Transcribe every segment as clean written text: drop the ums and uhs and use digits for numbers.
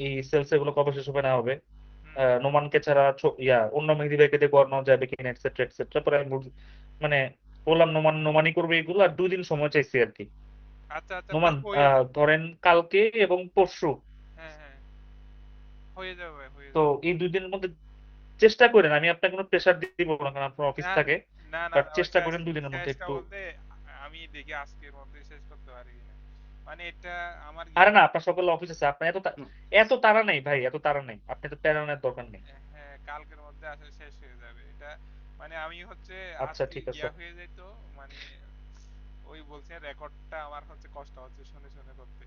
এই সেলস এগুলো কবে শেষ হবে না হবে। হুম হুম। নোমানকে ছাড়া অন্য মেহেদি ভাইকে দিয়ে করানো যাবে কিনা এটসেট্রা এটসেট্রা। পরে আমি মানে বললাম নোমানই করবে এগুলো, আর 2 দিন সময় চাইছি আর কি। আচ্ছা আচ্ছা ভাই নোমান হয়ে যাবে। ধরেন কালকে এবং পরশু। হ্যাঁ হ্যাঁ, হয়ে যাবে ভাই, হয়ে তো যাবে। এই 2 দিনের মধ্যে চেষ্টা করেন, আমি আপনাকে কোনো প্রেশার দিব না কারণ আপনার অফিস না থাকে, না না বাট না ভাই, চেষ্টা করেন 2 দিনের মধ্যে শেষটা একটু। বলতে আমি দেখি আজকের মধ্যে শেষ করতে পারি কিনা। মানে এটা আমার আরে গিয়া। না, আপনার সকল অফিস আছে, আপনার এত তাড়া নেই ভাই, এত তাড়া নেই, আপনি তো প্যারা নেওয়ার দরকার নেই। হ্যাঁ, কালকের মধ্যে আসলে শেষ হয়ে যাবে এটা। মানে আমি হচ্ছে আচ্ছা আজকে ঠিক আছে। গিয়া হয়ে যাইতো। মানে ওই বলছে রেকর্ডটা আমার হচ্ছে কষ্ট হচ্ছে শুনে শুনে করতে।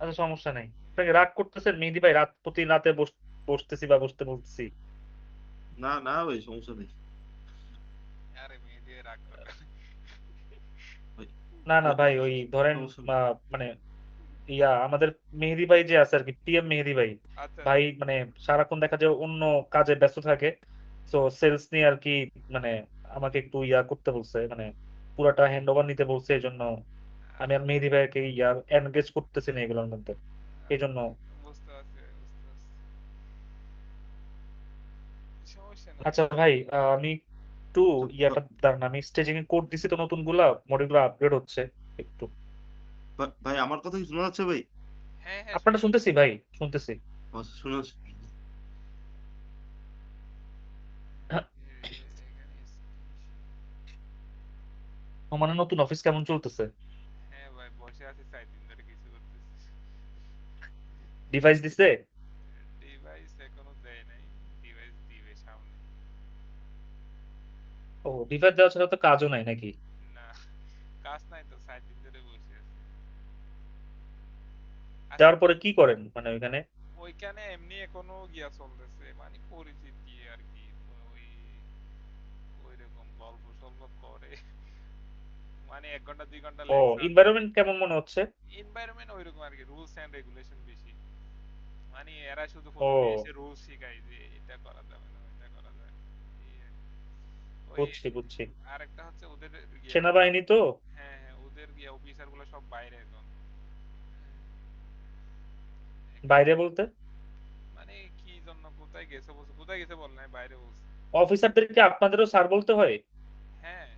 আচ্ছা সমস্যা নেই, আপনাকে রাগ করতেছেন মেহেদি ভাই? প্রতি রাতে বসতেছি বা বসতে বলতেছি। না না ভাই, সমস্যা নেই আরে মেয়ে দিয়ে রাগ করবে। ভাই। না না ভাই, ওই ধরেন সমস্যা নেই। মানে আমাদের মেহেদি ভাই যে আছে আর কি, পিএম মেহেদি ভাই, আচ্ছা ভাই আচ্ছা। মানে সারাক্ষণ দেখা যায় অন্য কাজে ব্যস্ত থাকে। তো সেলস নিয়ে আর কি, মানে আমাকে একটু করতে বলছে, মানে পুরাটা হ্যান্ড ওভার নিতে বলছে। এই জন্য আমি আর মেহেদি ভাইকে এনগেজ করতেছি না এগুলোর মধ্যে, এই জন্য। বুঝতে পারছি ভাই, বুঝতে পারছি। সমস্যা নেই। আচ্ছা ভাই, আমি একটু আচ্ছা, দাঁড়ান, আমি স্টেজিং এ কোড দিছি তো নতুন গুলা, মডেল গুলো আপগ্রেড হচ্ছে একটু। ভাই আমার কথা কি শোনা যাচ্ছে ভাই? হ্যাঁ হ্যাঁ, আপনারটা শোনা শুনতেছি যাচ্ছে। ভাই, শুনতেছি। আচ্ছা, শোনা যাচ্ছে। এখানে আমার নতুন অফিস কেমন চলতেছে? হ্যাঁ ভাই, বসে আছি 4 দিন ধরে, কিছু করতেছি। ডিভাইস দিছে? ডিভাইস এখনো দেয় নাই, ডিভাইস দিবে সামনে। ও, ডিভাইস দেওয়া ছাড়া তো কাজও নাই নাকি? না, কাজ নাই তো, 4 দিন ধরে বসে আছি। আচ্ছা, দেওয়ার পরে কি করেন মানে ওইখানে? ওইখানে এমনি এখনো গিয়া চলতেছে, মানে পরিচিতি আর কি। ওই ওই রকম গল্প সল্প করে। মানে 1 ঘন্টা 2 ঘন্টা ও, লেকচার দেয়। এনভায়রনমেন্ট কেমন মনে হচ্ছে? এনভায়রনমেন্ট ওইরকম আর কি, রুলস এন্ড রেগুলেশন বেশি। মানে এরা শুধু প্রথমে এসে ও, রুলস শিখায় যে এটা করা যাবে না, এটা করা যাবে না। এই আর কি। ওই বুঝছি বুঝছি। আরেকটা হচ্ছে ওদের গিয়া সেনাবাহিনী তো? হ্যাঁ হ্যাঁ, ওদের গিয়া অফিসার গুলো সব বাইরে এখন। বাইরে বলতে? মানে কি জন্য কোথায় গেছে বলছে, কোথায় গেছে বল নাই, বাইরে বলছে। অফিসারদেরকে আপনাদেরও স্যার বলতে হয়? হ্যাঁ,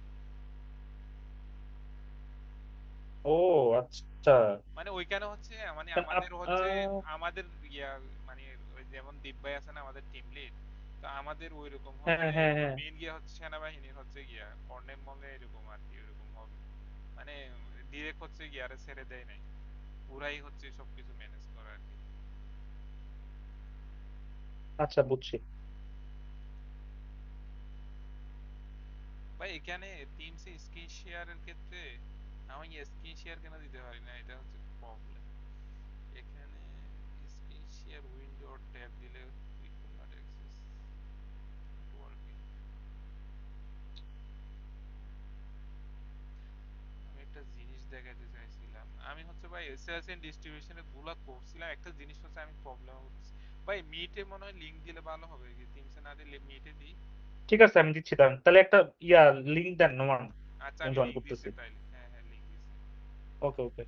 ও আচ্ছা। মানে ওইখানে হচ্ছে, মানে কেন আমাদের হচ্ছে আমাদের ইয়া, মানে ওই যেমন দীপ ভাই আছে না আমাদের টিম লিড। তো আমাদের ওইরকম হ্যাঁ হচ্ছে হ্যাঁ হ্যাঁ। মেইন গিয়া হচ্ছে সেনাবাহিনীর হচ্ছে গিয়া কর্নেল মলে এরকম আর কি, এরকম হবে। মানে ডিরেক্ট হচ্ছে গিয়ারে ছেড়ে দেয় নাই, ওরাই হচ্ছে সবকিছু ম্যানেজ করে আর কি। আচ্ছা বুঝছি। ভাই এখানে টিমসে স্ক্রিন শেয়ারের ক্ষেত্রে আমি স্ক্রিন শেয়ার কেন দিতে পারি না, এটা হচ্ছে প্রবলেম। এখানে স্ক্রিন শেয়ার উইন্ডো ট্যাব দিলে we could not access working. আমি একটা জিনিস দেখাতে চাইছিলাম, আমি হচ্ছে ভাই সেলস এন্ড ডিস্ট্রিবিউশনে গুলা করছিলাম, একটা জিনিস হচ্ছে আমি প্রবলেম হচ্ছে। ভাই মিটে মনে হয় লিংক দিলে ভালো হবে কি, টিমসে না দিলে মিটে দিই। ঠিক আছে, আমি দিচ্ছি, দাঁড়ান তাহলে একটা লিঙ্ক দেন নোমান, আচ্ছা আমি আমি জয়েন লিংক দিচ্ছি করতেছি। তাইলে, হ্যাঁ হ্যাঁ লিংক দিচ্ছি। ওকে ওকে।